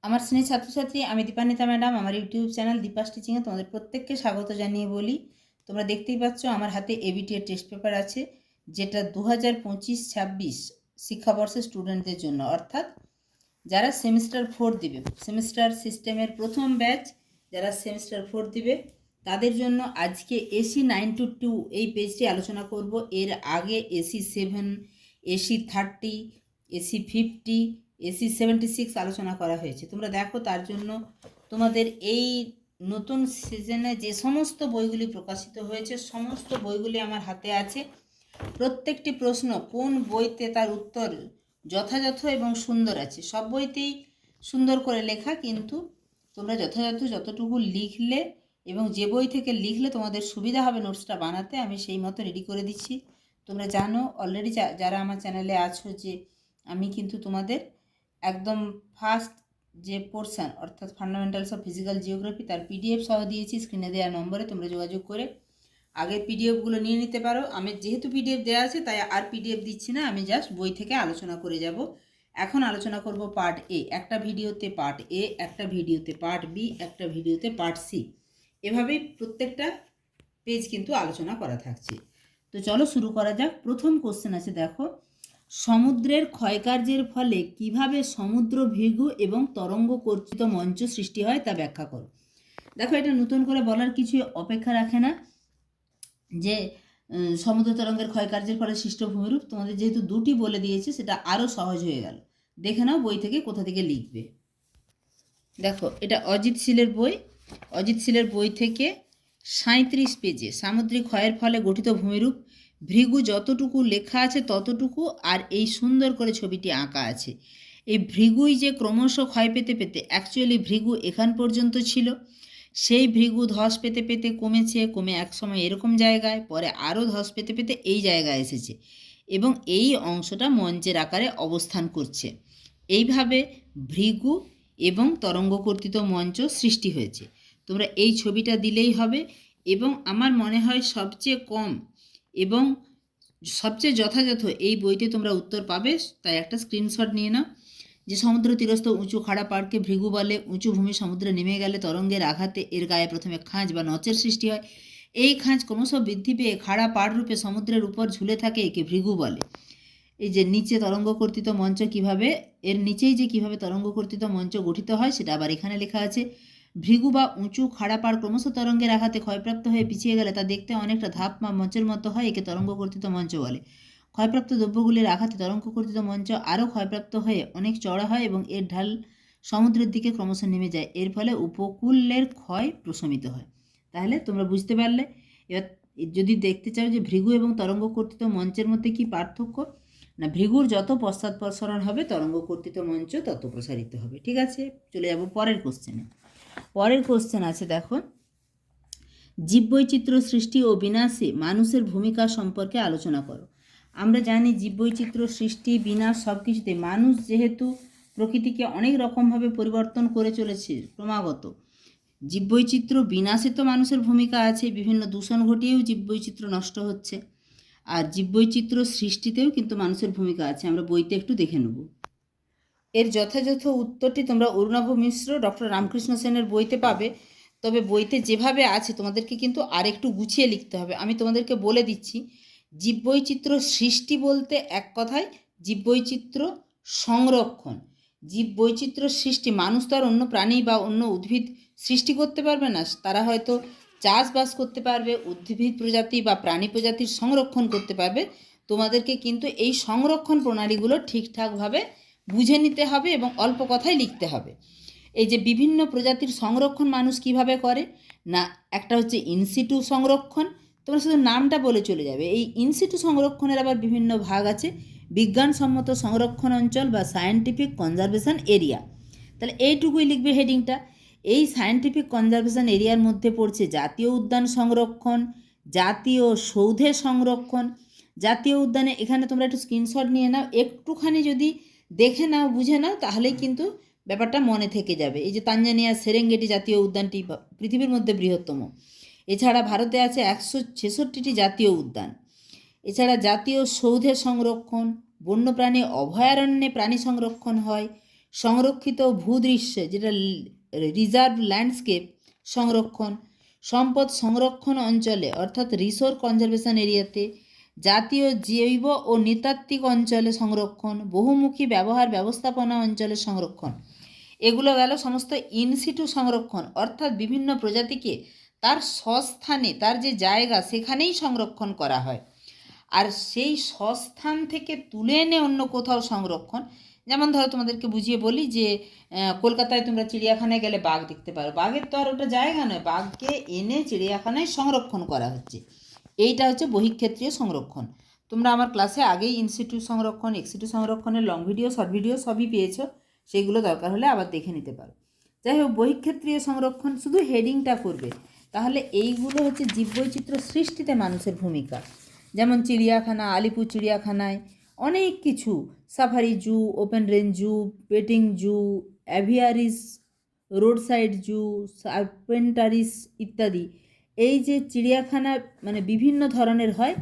আমার শ্রেণীর ছাত্রছাত্রী, আমি দীপান্বিতা ম্যাডাম। আমার ইউটিউব চ্যানেল দীপাস টিচিংয়ে তোমাদের প্রত্যেককে স্বাগত জানিয়ে বলি, তোমরা দেখতেই পাচ্ছ আমার হাতে এবিটি এর টেস্ট পেপার আছে, যেটা 2025-26 শিক্ষাবর্ষের স্টুডেন্টদের জন্য, অর্থাৎ যারা সেমিস্টার 4 দিবে, সেমিস্টার সিস্টেমের প্রথম ব্যাচ যারা সেমিস্টার 4 দিবে তাদের জন্য আজকে এসি 9 to 2 এই পেজটি আলোচনা করব। এর আগে এসি 7, এসি 30, এসি 50, এসি 76 আলোচনা করা হয়েছে। তোমরা দেখো, তার জন্য তোমাদের এই নতুন সিজনে যে সমস্ত বইগুলি প্রকাশিত হয়েছে সমস্ত বইগুলি আমার হাতে আছে। প্রত্যেকটি প্রশ্ন কোন বইতে তার উত্তর যথাযথ এবং সুন্দর আছে। সব বইতেই সুন্দর করে লেখা, কিন্তু তোমরা যথাযথ যতটুকু লিখলে এবং যে বই থেকে লিখলে তোমাদের সুবিধা হবে নোটসটা বানাতে, আমি সেই মতো রেডি করে দিচ্ছি। তোমরা জানো অলরেডি, যারা আমার চ্যানেলে আছো, যে আমি কিন্তু তোমাদের একদম ফার্স্ট যে পোর্শন, অর্থাৎ ফান্ডামেন্টালস অফ ফিজিক্যাল জিওগ্রাফি, তার পিডিএফ সহ দিয়েছি। স্ক্রিনে দেওয়া নম্বরে তোমরা যোগাযোগ করে আগের পিডিএফগুলো নিয়ে নিতে পারো। আমি যেহেতু পিডিএফ দেওয়া আছে তাই আর পিডিএফ দিচ্ছি না, আমি জাস্ট বই থেকে আলোচনা করে যাব। এখন আলোচনা করব পার্ট এ, একটা ভিডিওতে পার্ট এ, একটা ভিডিওতে পার্ট বি, একটা ভিডিওতে পার্ট সি, এভাবেই প্রত্যেকটা পেজ কিন্তু আলোচনা করা থাকছে। তো চলো শুরু করা যাক। প্রথম কোশ্চেন আছে, দেখো, সমুদ্রের ক্ষয়কার্যের ফলে কিভাবে সমুদ্র ভৃগু এবং তরঙ্গ কর্তৃত মঞ্চ সৃষ্টি হয় তা ব্যাখ্যা করো। দেখো, এটা নতুন করে বলার কিছু অপেক্ষা রাখে না যে সমুদ্র তরঙ্গের ক্ষয়কার্যের ফলে সৃষ্ট ভূমিরূপ। তোমাদের যেহেতু দুটি বলে দিয়েছে, সেটা আরও সহজ হয়ে গেল। দেখে নাও বই থেকে কোথা থেকে লিখবে। দেখো, এটা অজিত শীলের বই। অজিত শীলের বই থেকে 37 পেজে সামুদ্রিক ক্ষয়ের ফলে গঠিত ভূমিরূপ ভৃগু যতটুকু লেখা আছে ততটুকু, আর এই সুন্দর করে ছবিটি আঁকা আছে। এই ভৃগুই যে ক্রমশ ক্ষয় পেতে পেতে, অ্যাকচুয়ালি ভৃগু এখান পর্যন্ত ছিল, সেই ভৃগু ধস পেতে পেতে কমেছে, কমে একসময় এরকম জায়গায়, পরে আরও ধস পেতে পেতে এই জায়গায় এসেছে এবং এই অংশটা মঞ্চের আকারে অবস্থান করছে। এইভাবে ভৃগু এবং তরঙ্গ কর্তৃত মঞ্চ সৃষ্টি হয়েছে। তোমরা এই ছবিটা দিলেই হবে। এবং আমার মনে হয় সবচেয়ে কম এবং সবচেয়ে যথাযথ এই বইতে তোমরা উত্তর পাবে, তাই একটা স্ক্রিনশট নিয়ে নাও। যে সমুদ্র তীরস্থ উঁচু খাড়া পাড়কে ভৃগু বলে। উঁচু ভূমি সমুদ্রে নেমে গেলে তরঙ্গের আঘাতে এর গায়ে প্রথমে খাঁজ বা নচের সৃষ্টি হয়। এই খাঁজ ক্রমশ বৃদ্ধি পেয়ে খাড়া পাড় রূপে সমুদ্রের উপর ঝুলে থাকে, একে ভৃগু বলে। এই যে নিচে তরঙ্গ কর্তৃত মঞ্চ কিভাবে, এর নিচেই যে কিভাবে তরঙ্গ কর্তৃত মঞ্চ গঠিত হয় সেটা আবার এখানে লেখা আছে। ভৃগু বা উঁচু খাড়া পাড় ক্রমশ তরঙ্গের আঘাতে ক্ষয়প্রাপ্ত হয়ে পিছিয়ে গেলে তা দেখতে অনেকটা ধাপ বা মঞ্চের মতো হয়, একে তরঙ্গ কর্তৃত মঞ্চ বলে। ক্ষয়প্রাপ্ত দ্রব্যগুলির আঘাতে তরঙ্গ কর্তৃত মঞ্চ আরও ক্ষয়প্রাপ্ত হয়ে অনেক চড়া হয় এবং এর ঢাল সমুদ্রের দিকে ক্রমশ নেমে যায়, এর ফলে উপকূলের ক্ষয় প্রশমিত হয়। তাহলে তোমরা বুঝতে পারলে। এবার যদি দেখতে চাও যে ভৃগু এবং তরঙ্গ কর্তৃত মঞ্চের মধ্যে কি পার্থক্য, না, ভৃগুর যত পশ্চাৎপসরণ হবে তরঙ্গ কর্তৃত মঞ্চ তত প্রসারিত হবে। ঠিক আছে, চলে যাব পরের কোশ্চেনে। পরের কোশ্চেন আছে, দেখো, জীববৈচিত্র্য সৃষ্টি ও বিনাশে মানুষের ভূমিকা সম্পর্কে আলোচনা করো। আমরা জানি জীববৈচিত্র্য সৃষ্টি বিনাশ সব কিছুতে মানুষ যেহেতু প্রকৃতিকে অনেক রকমভাবে পরিবর্তন করে চলেছে ক্রমাগত, জীববৈচিত্র্য বিনাশে তো মানুষের ভূমিকা আছে, বিভিন্ন দূষণ ঘটিয়েও জীববৈচিত্র্য নষ্ট হচ্ছে, আর জীববৈচিত্র্য সৃষ্টিতেও কিন্তু মানুষের ভূমিকা আছে। আমরা বইতে একটু দেখে নেব। এর যথাযথ উত্তরটি তোমরা অরুণাভ মিশ্র, ডক্টর রামকৃষ্ণ সেনের বইতে পাবে। তবে বইতে যেভাবে আছে তোমাদেরকে কিন্তু আরেকটু গুছিয়ে লিখতে হবে। আমি তোমাদেরকে বলে দিচ্ছি, জীববৈচিত্র্য সৃষ্টি বলতে এক কথায় জীববৈচিত্র্য সংরক্ষণ। জীববৈচিত্র্য সৃষ্টি, মানুষ তো আর অন্য প্রাণী বা অন্য উদ্ভিদ সৃষ্টি করতে পারবে না, তারা হয়তো চাষবাস করতে পারবে, উদ্ভিদ প্রজাতি বা প্রাণী প্রজাতির সংরক্ষণ করতে পারবে। তোমাদেরকে কিন্তু এই সংরক্ষণ প্রণালীগুলো ঠিকঠাকভাবে বুঝে নিতে হবে এবং অল্প কথায় লিখতে হবে। এই যে বিভিন্ন প্রজাতির সংরক্ষণ মানুষ কিভাবে করে, না, একটা হচ্ছে ইনসিটু সংরক্ষণ, তোমরা শুধু নামটা বলে চলে যাবে। এই ইনসিটু সংরক্ষণের আবার বিভিন্ন ভাগ আছে। বিজ্ঞানসম্মত সংরক্ষণ অঞ্চল বা সায়েন্টিফিক কনজারভেশন এরিয়া, তাহলে এইটুকুই লিখবে হেডিংটা। এই সায়েন্টিফিক কনজারভেশন এরিয়ার মধ্যে পড়ছে জাতীয় উদ্যান সংরক্ষণ, জাতীয় সৌধে সংরক্ষণ। জাতীয় উদ্যানে এখানে তোমরা একটু স্ক্রিনশট নিয়ে নাও, একটুখানি যদি দেখে নাও, বুঝে নাও, তাহলেই কিন্তু ব্যাপারটা মনে থেকে যাবে। এই যে তানজানিয়ার সেরেঙ্গেটি জাতীয় উদ্যানটি পৃথিবীর মধ্যে বৃহত্তম। এছাড়া ভারতে আছে 166টি জাতীয় উদ্যান। এছাড়া জাতীয় সৌধে সংরক্ষণ, বন্যপ্রাণী অভয়ারণ্যে প্রাণী সংরক্ষণ হয়, সংরক্ষিত ভূদৃশ্য যেটা রিজার্ভ ল্যান্ডস্কেপ সংরক্ষণ, সম্পদ সংরক্ষণ অঞ্চলে অর্থাৎ রিসোর্স কনজারভেশন এরিয়াতে, জাতীয় জৈব ও নৃতাত্ত্বিক অঞ্চলে সংরক্ষণ, বহুমুখী ব্যবহার ব্যবস্থাপনা অঞ্চলে সংরক্ষণ। এগুলো গেল সমস্ত ইনসিটু সংরক্ষণ, অর্থাৎ বিভিন্ন প্রজাতিকে তার স্বস্থানে, তার যে জায়গা সেখানেই সংরক্ষণ করা হয়। আর সেই স্বস্থান থেকে তুলে এনে অন্য কোথাও সংরক্ষণ, যেমন ধরো তোমাদেরকে বুঝিয়ে বলি যে কলকাতায় তোমরা চিড়িয়াখানায় গেলে বাঘ দেখতে পারো, বাঘের তো আর ওটা জায়গা নয়, বাঘকে এনে চিড়িয়াখানায় সংরক্ষণ করা হচ্ছে। এইটা হচ্ছে বহিঃক্ষেত্রীয় সংরক্ষণ। তোমরা আমার ক্লাসে আগেই ইনস্টিটিউট সংরক্ষণ, এক্সিটিউ সংরক্ষণের লং ভিডিও, শর্ট ভিডিও সবই পেয়েছো, সেগুলো দরকার হলে আবার দেখে নিতে পারো। যাই হোক, বহিঃক্ষেত্রীয় সংরক্ষণ শুধু হেডিংটা করবে, তাহলে এইগুলো হচ্ছে জীববৈচিত্র্য সৃষ্টিতে মানুষের ভূমিকা। যেমন চিড়িয়াখানা, আলিপুর চিড়িয়াখানায় অনেক কিছু, সাফারি জু, ওপেন রেঞ্জ জু, পেটিং জু, অ্যাভিয়ারিস, রোড সাইড জু, সার্পেন্টারিস ইত্যাদি। এই যে চিড়িয়াখানা মানে বিভিন্ন ধরনের হয়,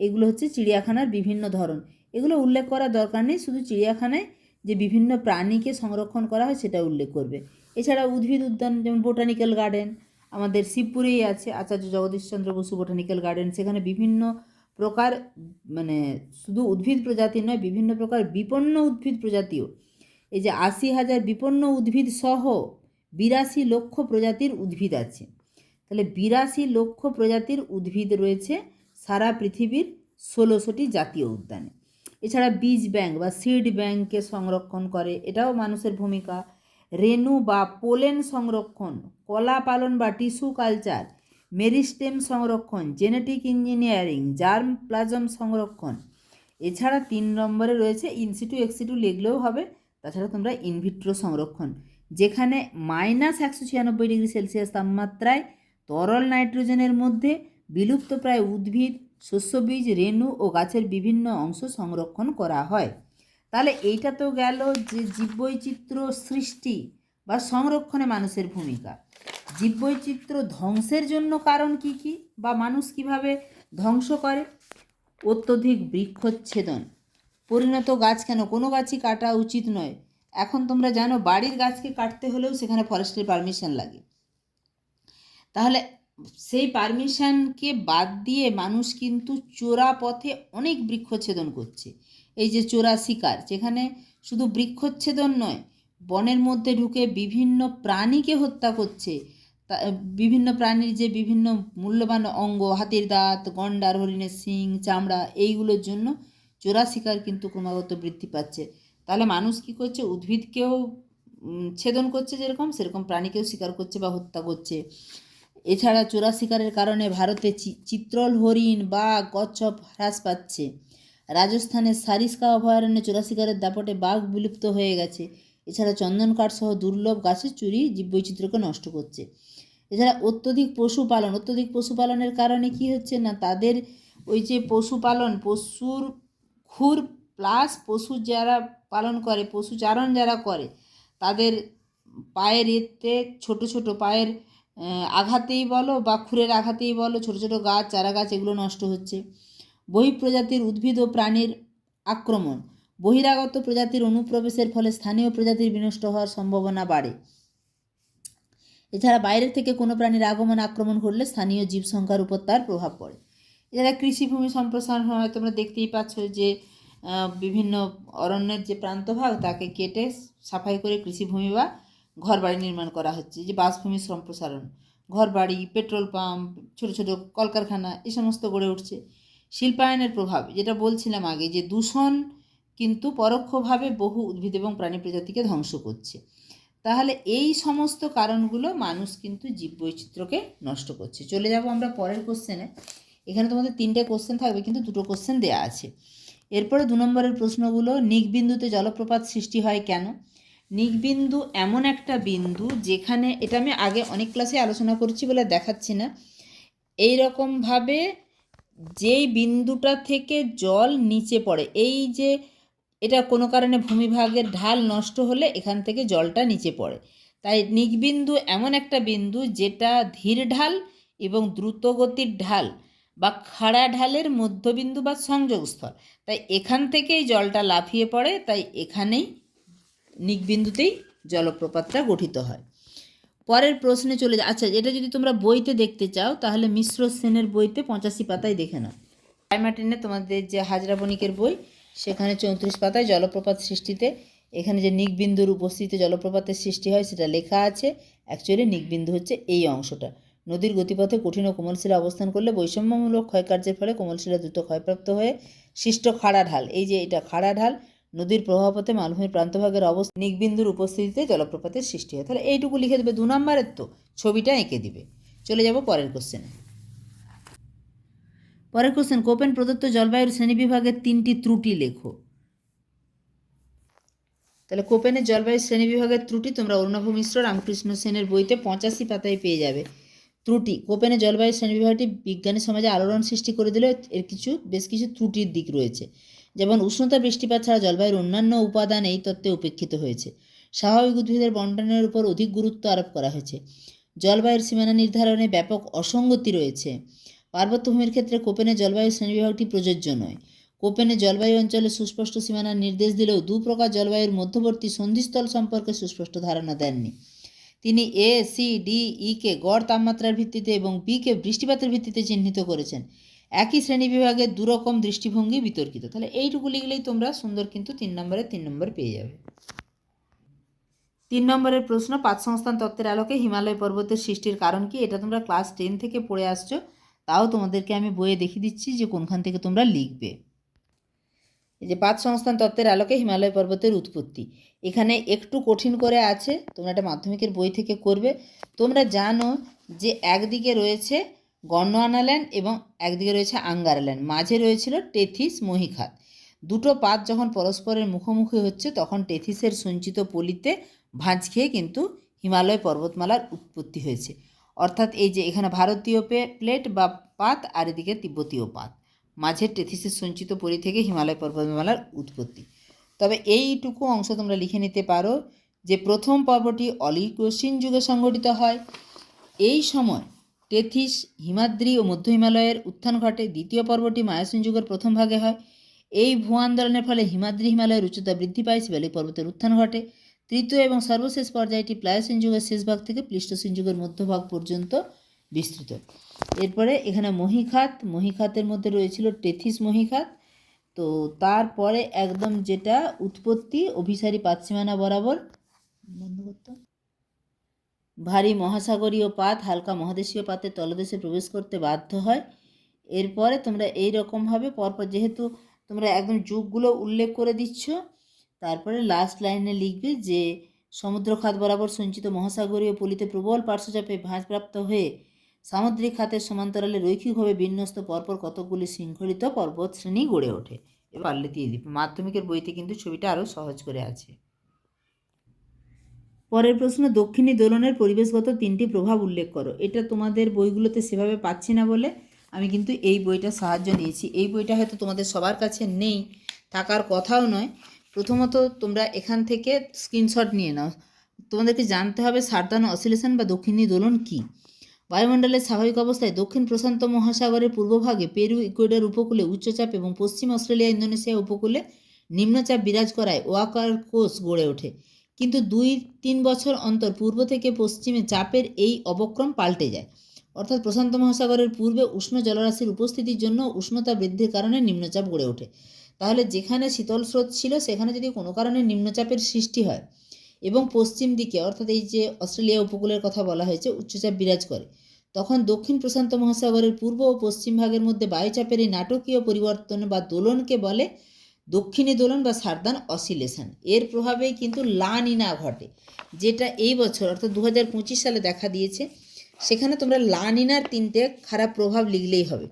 এগুলো হচ্ছে চিড়িয়াখানার বিভিন্ন ধরন। এগুলো উল্লেখ করার দরকার নেই, শুধু চিড়িয়াখানায় যে বিভিন্ন প্রাণীকে সংরক্ষণ করা হয় সেটা উল্লেখ করবে। এছাড়া উদ্ভিদ উদ্যান, যেমন বোটানিক্যাল গার্ডেন আমাদের শিবপুরেই আছে, আচার্য জগদীশচন্দ্র বসু বোটানিক্যাল গার্ডেন। সেখানে বিভিন্ন প্রকার মানে শুধু উদ্ভিদ প্রজাতি নয়, বিভিন্ন প্রকার বিপন্ন উদ্ভিদ প্রজাতিও, এই যে 80,000 বিপন্ন উদ্ভিদ সহ 82 লক্ষ প্রজাতির উদ্ভিদ আছে। তাহলে 82 লক্ষ প্রজাতির উদ্ভিদ রয়েছে সারা পৃথিবীর 16টি জাতীয় উদ্যানে। এছাড়া বীজ ব্যাংক বা সিড ব্যাংককে সংরক্ষণ করে, এটাও মানুষের ভূমিকা। রেণু বা পোলেন সংরক্ষণ, কলা পালন বা টিস্যু কালচার, মেরিস্টেম সংরক্ষণ, জেনেটিক ইঞ্জিনিয়ারিং, জার্ম প্লাজম সংরক্ষণ। এছাড়া 3 নম্বরে রয়েছে ইনসিটু এক্সিটু, লিখলেও হবে। তাছাড়া তোমরা ইনভিট্রো সংরক্ষণ, যেখানে -196°C তাপমাত্রায় তরল নাইট্রোজেনের মধ্যে বিলুপ্তপ্রায় উদ্ভিদ, শস্যবীজ, রেণু ও গাছের বিভিন্ন অংশ সংরক্ষণ করা হয়। তাহলে এইটা তো গেল যে জীববৈচিত্র্য সৃষ্টি বা সংরক্ষণে মানুষের ভূমিকা। জীববৈচিত্র্য ধ্বংসের জন্য কারণ কি কি, বা মানুষ কিভাবে ধ্বংস করে? অত্যধিক বৃক্ষচ্ছেদন, পরিণত গাছ, কেন কোনো গাছই কাটা উচিত নয়। এখন তোমরা জানো বাড়ির গাছকে কাটতে হলেও সেখানে ফরেস্টের পারমিশন লাগে। তাহলে সেই পারমিশনকে বাদ দিয়ে মানুষ কিন্তু চোরা পথে অনেক বৃক্ষচ্ছেদন করছে। এই যে চোরা শিকার, যেখানে শুধু বৃক্ষচ্ছেদন নয়, বনের মধ্যে ঢুকে বিভিন্ন প্রাণীকে হত্যা করছে। বিভিন্ন প্রাণীর যে বিভিন্ন মূল্যবান অঙ্গ, হাতির দাঁত, গন্ডার, হরিণের শিং, চামড়া, এইগুলোর জন্য চোরা শিকার কিন্তু ক্রমাগত বৃদ্ধি পাচ্ছে। তাহলে মানুষ কি করছে? উদ্ভিদকেও ছেদন করছে, যেরকম সেরকম প্রাণীকেও শিকার করছে বা হত্যা করছে। এছাড়া চোরা শিকারের কারণে ভারতে চিত্রল হরিণ বা কচ্ছপ হ্রাস পাচ্ছে। রাজস্থানের সারিস্কা অভয়ারণ্যে চোরা শিকারের দাপটে বাঘ বিলুপ্ত হয়ে গেছে। এছাড়া চন্দন কাঠ সহ দুর্লভ গাছের চুরি জীববৈচিত্র্যকে নষ্ট করছে। এছাড়া অত্যধিক পশুপালনের কারণে কি হচ্ছে না, তাদের ওই যে পশুপালন, পশুর খুর প্লাস পশু যারা পালন করে, পশুচারণ যারা করে, তাদের পায়ের এতে ছোট ছোট পায়ের আঘাতেই বলো বা খুরের আঘাতেই বলো, ছোট ছোট গাছ, চারা গাছ, এগুলো নষ্ট হচ্ছে। বহিঃপ্রজাতির উদ্ভিদ ও প্রাণীর আক্রমণ, বহিরাগত প্রজাতির অনুপ্রবেশের ফলে স্থানীয় প্রজাতির বিনষ্ট হওয়ার সম্ভাবনা বাড়ে। এছাড়া বাইরের থেকে কোনো প্রাণীর আগমন আক্রমণ করলে স্থানীয় জীব সংখ্যার উপর তার প্রভাব পড়ে। এছাড়া কৃষিভূমি সম্প্রসারণ হয়, তোমরা দেখতেই পাচ্ছ যে বিভিন্ন অরণ্যের যে প্রান্তভাগ তাকে কেটে সাফাই করে কৃষিভূমি বা ঘরবাড়ি নির্মাণ করা হচ্ছে। যে বাসভূমি সম্প্রসারণ, ঘরবাড়ি, পেট্রোল পাম্প, ছোট ছোট কলকারখানা, এই সমস্ত গড়ে উঠছে। শিল্পায়নের প্রভাব, যেটা বলছিলাম আগে, যে দূষণ কিন্তু পরোক্ষভাবে বহু উদ্ভিদ এবং প্রাণী প্রজাতিকে ধ্বংস করছে। তাহলে এই সমস্ত কারণগুলো মানুষ কিন্তু জীববৈচিত্র্যকে নষ্ট করছে। চলে যাব আমরা পরের কোশ্চেনে। এখানে তোমাদের 3টে কোশ্চেন থাকবে, কিন্তু 2টো কোশ্চেন দেওয়া আছে। এরপরে 2 নম্বরের প্রশ্নগুলো, নিকবিন্দুতে জলপ্রপাত সৃষ্টি হয় কেন? নিকবিন্দু এমন একটা বিন্দু যেখানে, এটা আমি আগে অনেক ক্লাসে আলোচনা করছি বলে দেখাচ্ছি না, এই রকমভাবে যেই বিন্দুটা থেকে জল নিচে পড়ে, এই যে এটা কোনো কারণে ভূমিভাগের ঢাল নষ্ট হলে এখান থেকে জলটা নিচে পড়ে। তাই নিকবিন্দু এমন একটা বিন্দু যেটা ধীর ঢাল এবং দ্রুতগতির ঢাল বা খাড়া ঢালের মধ্যবিন্দু বা সংযোগস্থল। তাই এখান থেকেই জলটা লাফিয়ে পড়ে, তাই এখানেই নিকবিন্দুতেই জলপ্রপাতটা গঠিত হয়। পরের প্রশ্নে চলে যায়। আচ্ছা, এটা যদি তোমরা বইতে দেখতে চাও তাহলে মিশ্র সেনের বইতে 85 পাতায় দেখে নাও। রায়মার্টিনের তোমাদের যে হাজরা বণিকের বই, সেখানে 34 পাতায় জলপ্রপাত সৃষ্টিতে এখানে যে নিকবিন্দুর উপস্থিতিতে জলপ্রপাতের সৃষ্টি হয় সেটা লেখা আছে। অ্যাকচুয়ালি নিকবিন্দু হচ্ছে এই অংশটা। নদীর গতিপথে কঠিন ও কোমল শিলা অবস্থান করলে বৈষম্যমূলক ক্ষয়কার্যের ফলে কোমল শিলা দ্রুত ক্ষয়প্রাপ্ত হয়ে সৃষ্ট খাড়া ঢাল, এই যে এটা খাড়া ঢাল, নদীর প্রবাহপথে মালভূমির প্রান্তভাগের অবস্থা নিকবিন্দুর উপস্থিতিতে জলপ্রপাতের সৃষ্টি হয়। তাহলে এইটুকু লিখে দেবে, 2 নম্বরের তো ছবিটা এঁকে দিবে। চলে যাব পরের কোশ্চেনে। পরের কোশ্চেন, কোপেন প্রদত্ত জলবায়ুর শ্রেণীবিভাগের 3টি ত্রুটি লেখো। তাহলে কোপেনের জলবায়ু শ্রেণীবিভাগের ত্রুটি তোমরা অরুণাভ মিশ্র, রামকৃষ্ণ সেনের বইতে 85 পাতায় পেয়ে যাবে। ত্রুটি, কোপেনের জলবায়ু শ্রেণীবিভাগটি বিজ্ঞানী সমাজে আলোড়ন সৃষ্টি করে দিলেও এর বেশ কিছু ত্রুটির দিক রয়েছে। যেমন উষ্ণতা, বৃষ্টিপাত ছাড়া জলবায়ুর অন্যান্য উপাদান এই তত্ত্বে উপেক্ষিত হয়েছে। স্বাভাবিক উদ্ভিদের বণ্টনের উপর অধিক গুরুত্ব আরোপ করা হয়েছে। জলবায়ুর সীমানা নির্ধারণে ব্যাপক অসঙ্গতি রয়েছে। পার্বত্যভূমির ক্ষেত্রে কোপেনের জলবায়ু শ্রেণীবিভাগটি প্রযোজ্য নয়। কোপেনের জলবায়ু অঞ্চলে সুস্পষ্ট সীমানার নির্দেশ দিলেও 2 প্রকার জলবায়ুর মধ্যবর্তী সন্ধিস্থল সম্পর্কে সুস্পষ্ট ধারণা দেননি। তিনি এ, সি, ডি, কে গড় তাপমাত্রার ভিত্তিতে এবং কে বৃষ্টিপাতের ভিত্তিতে চিহ্নিত করেছেন। একই শ্রেণীবিভাগের 2 রকম দৃষ্টিভঙ্গি বিতর্কিত। তাহলে এইটুকু লিখলেই তোমরা সুন্দর কিন্তু 3 নম্বরে 3 নম্বর পেয়ে যাবে। 3 নম্বরের প্রশ্ন, পাত সংস্থান তত্ত্বের আলোকে হিমালয় পর্বতের সৃষ্টির কারণ কি? এটা তোমরা ক্লাস 10 থেকে পড়ে আসছো, তাও তোমাদেরকে আমি বইয়ে দেখিয়ে দিচ্ছি যে কোনখান থেকে তোমরা লিখবে। এই যে পাত সংস্থান তত্ত্বের আলোকে হিমালয় পর্বতের উৎপত্তি, এখানে একটু কঠিন করে আছে, তোমরা এটা মাধ্যমিকের বই থেকে করবে। তোমরা জানো যে একদিকে রয়েছে গন্ডোয়ানাল্যান্ড এবং একদিকে রয়েছে আঙ্গারাল্যান্ড, মাঝে রয়েছিল টেথিস মহীখাত। দুটো পাত যখন পরস্পরের মুখোমুখি হচ্ছে তখন টেথিসের সঞ্চিত পলিতে ভাঁজ খেয়ে কিন্তু হিমালয় পর্বতমালার উৎপত্তি হয়েছে। অর্থাৎ এই যে এখানে ভারতীয় প্লেট বা পাত আর এদিকে তিব্বতীয় পাত, মাঝের টেথিসের সঞ্চিত পলি থেকে হিমালয় পর্বতমালার উৎপত্তি। তবে এইটুকু অংশ তোমরা লিখে নিতে পারো যে প্রথম পর্বটি অলিগোসিন যুগে সংঘটিত হয়। এই সময় টেথিস, হিমাদ্রি ও মধ্য হিমালয়ের উত্থান ঘটে। দ্বিতীয় পর্বটি মায়াসিন যুগের প্রথম ভাগে হয়। এই ভূ আন্দোলনের ফলে হিমাদ্রি হিমালয়ের উচ্চতা বৃদ্ধি পায়, শিবালিক পর্বতের উত্থান ঘটে। তৃতীয় এবং সর্বশেষ পর্যায়টি প্লায়োসিন যুগের শেষ ভাগ থেকে প্লিস্টোসিন যুগের মধ্যভাগ পর্যন্ত বিস্তৃত। এরপরে এখানে মহীখাতের মধ্যে রয়েছিল টেথিস মহীখাত। তো তারপরে একদম যেটা উৎপত্তি অভিসারী পাতসীমানা বরাবর ভারী মহাসাগরীয় পাত হালকা মহাদেশীয় পাতের তলদেশে প্রবেশ করতে বাধ্য হয়। এরপরে তোমরা এই রকমভাবে পরপর, যেহেতু তোমরা একদম যুগগুলো উল্লেখ করে দিচ্ছ, তারপরে লাস্ট লাইনে লিখবে যে সমুদ্রখাত বরাবর সঞ্চিত মহাসাগরীয় পলিতে প্রবল পার্শ্বচাপে ভাঁজপ্রাপ্ত হয়ে সামুদ্রিক খাতের সমান্তরালে রৈখিকভাবে বিন্যস্ত পরপর কতকগুলি শৃঙ্খলিত পর্বত শ্রেণী গড়ে ওঠে। এবার পারলে দিয়ে দিবে, মাধ্যমিকের বইতে কিন্তু ছবিটা আরও সহজ করে আছে। পরের প্রশ্ন, দক্ষিণী দোলনের পরিবেশগত 3টি প্রভাব উল্লেখ করো। এটা তোমাদের বইগুলোতে সেভাবে পাচ্ছি না বলে আমি কিন্তু এই বইটা সাহায্য নিয়েছি। এই বইটা হয়তো তোমাদের সবার কাছে নেই, থাকার কথাও নয়। প্রথমত তোমরা এখান থেকে স্ক্রিনশট নিয়ে নাও। তোমাদেরকে জানতে হবে সার্দার্ন অসিলেশন বা দক্ষিণী দোলন কী। বায়ুমণ্ডলের স্বাভাবিক অবস্থায় দক্ষিণ প্রশান্ত মহাসাগরের পূর্বভাগে পেরু ইকুয়েডর উপকূলে উচ্চচাপ এবং পশ্চিম অস্ট্রেলিয়া ইন্দোনেশিয়া উপকূলে নিম্নচাপ বিরাজ করায় ওয়াকার কোষ গড়ে ওঠে। কিন্তু 2-3 বছর অন্তর পূর্ব থেকে পশ্চিমে চাপের এই অবক্রম পাল্টে যায়। অর্থাৎ প্রশান্ত মহাসাগরের পূর্বে উষ্ণ জলরাশির উপস্থিতির জন্য উষ্ণতা বৃদ্ধির কারণে নিম্নচাপ গড়ে ওঠে। তাহলে যেখানে শীতল স্রোত ছিল সেখানে যদি কোনো কারণে নিম্নচাপের সৃষ্টি হয় এবং পশ্চিম দিকে, অর্থাৎ এই যে অস্ট্রেলিয়া উপকূলের কথা বলা হয়েছে, উচ্চচাপ বিরাজ করে, তখন দক্ষিণ প্রশান্ত মহাসাগরের পূর্ব ও পশ্চিম ভাগের মধ্যে বায়ুচাপের এই নাটকীয় পরিবর্তন বা দোলনকে বলে দক্ষিণী দোলন বা সার্দার্ন অসিলেশন। এর প্রভাবেই কিন্তু লা নিনা ঘটে, যেটা এই বছর অর্থাৎ 2025 সালে দেখা দিয়েছে। সেখানে তোমরা লা নিনার 3টে খারাপ প্রভাব লিখলেই হবে।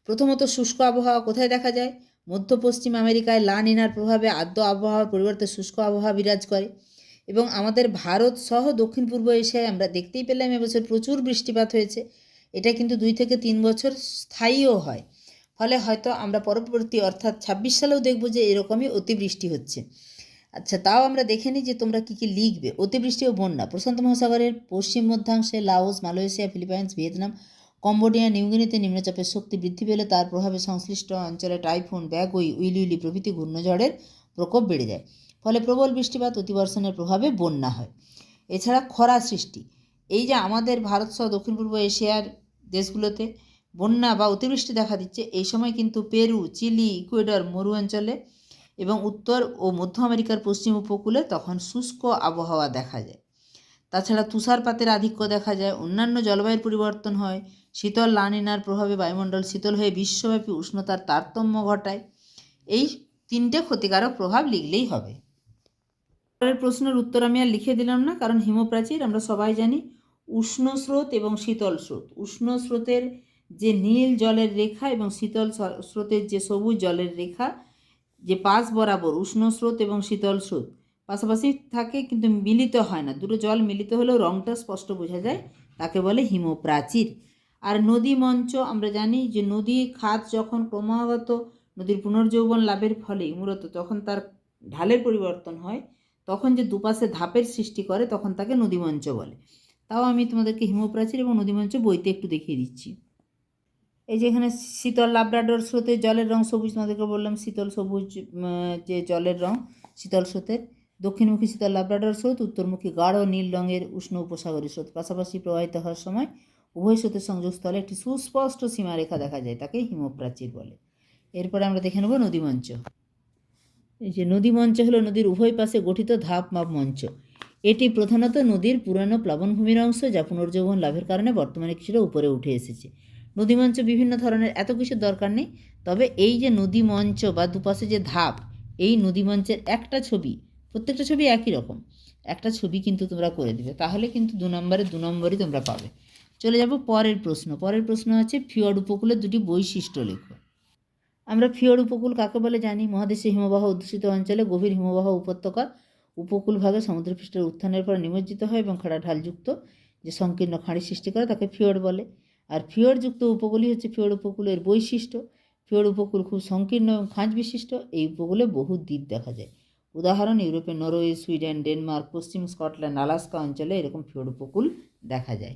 প্রথমত, শুষ্ক আবহাওয়া কোথায় দেখা যায়? মধ্য পশ্চিম আমেরিকায় লা নিনার প্রভাবে আর্দ্র আবহাওয়ার পরিবর্তে শুষ্ক আবহাওয়া বিরাজ করে এবং আমাদের ভারত সহ দক্ষিণ পূর্ব এশিয়ায় আমরা দেখতেই পেলাম এবছর প্রচুর বৃষ্টিপাত হয়েছে। এটা কিন্তু 2 থেকে 3 বছর স্থায়ীও হয়। ফলে হয়তো আমরা পরবর্তী অর্থাৎ 26 সালেও দেখব যে এরকমই অতিবৃষ্টি হচ্ছে। আচ্ছা, তাও আমরা দেখে নিই যে তোমরা কী কী লিখবে। অতিবৃষ্টি ও বন্যা, প্রশান্ত মহাসাগরের পশ্চিম মধ্যাংশে Laos, Malaysia, Philippines, Vietnam, Cambodia, নিউগিনিতে নিম্নচাপের শক্তি বৃদ্ধি পেলে তার প্রভাবে সংশ্লিষ্ট অঞ্চলে টাইফুন, ব্যাগুই, উইলি প্রভৃতি ঘূর্ণঝড়ের প্রকোপ বেড়ে যায়। ফলে প্রবল বৃষ্টিপাত, অতিবর্ষণের প্রভাবে বন্যা হয়। এছাড়া খরা সৃষ্টি, এই যে আমাদের ভারত সহ দক্ষিণ পূর্ব এশিয়ার দেশগুলোতে বন্যা বা অতিবৃষ্টি দেখা দিচ্ছে, এই সময় কিন্তু পেরু, চিলি, ইকুয়েডর মরু অঞ্চলে এবং উত্তর ও মধ্য আমেরিকার পশ্চিম উপকূলে তখন শুষ্ক আবহাওয়া দেখা যায়। তাছাড়া তুষারপাতের আধিক্য দেখা যায়, অন্যান্য জলবায়ুর পরিবর্তন হয়, শীতল লা নিনার প্রভাবে বায়ুমণ্ডল শীতল হয়ে বিশ্বব্যাপী উষ্ণতার তারতম্য ঘটায়। এই 3টে ক্ষতিকারক প্রভাব লিখলেই হবে। পরের প্রশ্নের উত্তর আমি আর লিখে দিলাম না, কারণ হিমপ্রাচীর আমরা সবাই জানি উষ্ণ স্রোত এবং শীতল স্রোত। উষ্ণ স্রোতের যে নীল জলের রেখা এবং শীতল স্রোতের যে সবুজ জলের রেখা, যে পাশ বরাবর উষ্ণ স্রোত এবং শীতল স্রোত পাশাপাশি থাকে কিন্তু মিলিত হয় না, দুটো জল মিলিত হলেও রঙটা স্পষ্ট বোঝা যায়, তাকে বলে হিমপ্রাচীর। আর নদী মঞ্চ, আমরা জানি যে নদী খাত যখন ক্রমাগত নদীর পুনর্যৌবন লাভের ফলে মূলত যখন তার ঢালের পরিবর্তন হয়, তখন যে দুপাশে ধাপের সৃষ্টি করে তখন তাকে নদীমঞ্চ বলে। তাও আমি তোমাদেরকে হিমপ্রাচীর এবং নদীমঞ্চ বইতে একটু দেখিয়ে দিচ্ছি। এই যে এখানে শীতল লাব্রাডোর স্রোতের জলের রং সবুজ, তোমাদেরকে বললাম শীতল সবুজ যে জলের রং শীতল স্রোতের। দক্ষিণমুখী শীতল লাব্রাডোর স্রোত, উত্তরমুখী গাঢ় নীল রঙের উষ্ণ উপসাগরী স্রোত পাশাপাশি প্রবাহিত হওয়ার সময় উভয় স্রোতের সংযোগস্থলে একটি সুস্পষ্ট সীমারেখা দেখা যায়, তাকে হিমপ্রাচীর বলে। এরপরে আমরা দেখে নেব নদীমঞ্চ। এই যে নদীমঞ্চ হলো নদীর উভয় পাশে গঠিত ধাপ মাপ মঞ্চ। এটি প্রধানত নদীর পুরানো প্লাবনভূমির অংশ, যা পুনর্যৌবন লাভের কারণে বর্তমানে কিছুটা উপরে উঠে এসেছে। নদীমঞ্চ বিভিন্ন ধরনের, এত কিছুর দরকার নেই, তবে এই যে নদীমঞ্চ বা দুপাশে যে ধাপ, এই নদীমঞ্চের একটা ছবি, প্রত্যেকটা ছবি একই রকম, একটা ছবি কিন্তু তোমরা করে দিবে, তাহলে কিন্তু 2 নম্বরে 2 নম্বরই তোমরা পাবে। চলে যাব পরের প্রশ্ন। পরের প্রশ্ন হচ্ছে ফিওর্ড উপকূলের 2টি বৈশিষ্ট্য লেখো। আমরা ফিওর্ড উপকূল কাকে বলে জানি? মহাদেশীয় হিমবাহ অধ্যুষিত অঞ্চলে গভীর হিমবাহ উপত্যকা উপকূলভাগে সমুদ্রপৃষ্ঠের উত্থানের পর নিমজ্জিত হয় এবং খাড়া ঢালযুক্ত যে সংকীর্ণ খাঁড়ি সৃষ্টি করে তাকে ফিওর্ড বলে। আর ফিওর্ডযুক্ত উপকূলই হচ্ছে ফিওর্ড উপকূলের বৈশিষ্ট্য। ফিওর্ড উপকূল খুব সংকীর্ণ এবং খাঁজ বিশিষ্ট। এই উপকূলে বহু দ্বীপ দেখা যায়। উদাহরণ ইউরোপের নরওয়ে, সুইডেন, ডেনমার্ক, পশ্চিম স্কটল্যান্ড, আলাস্কা অঞ্চলে এরকম ফিওর্ড উপকূল দেখা যায়।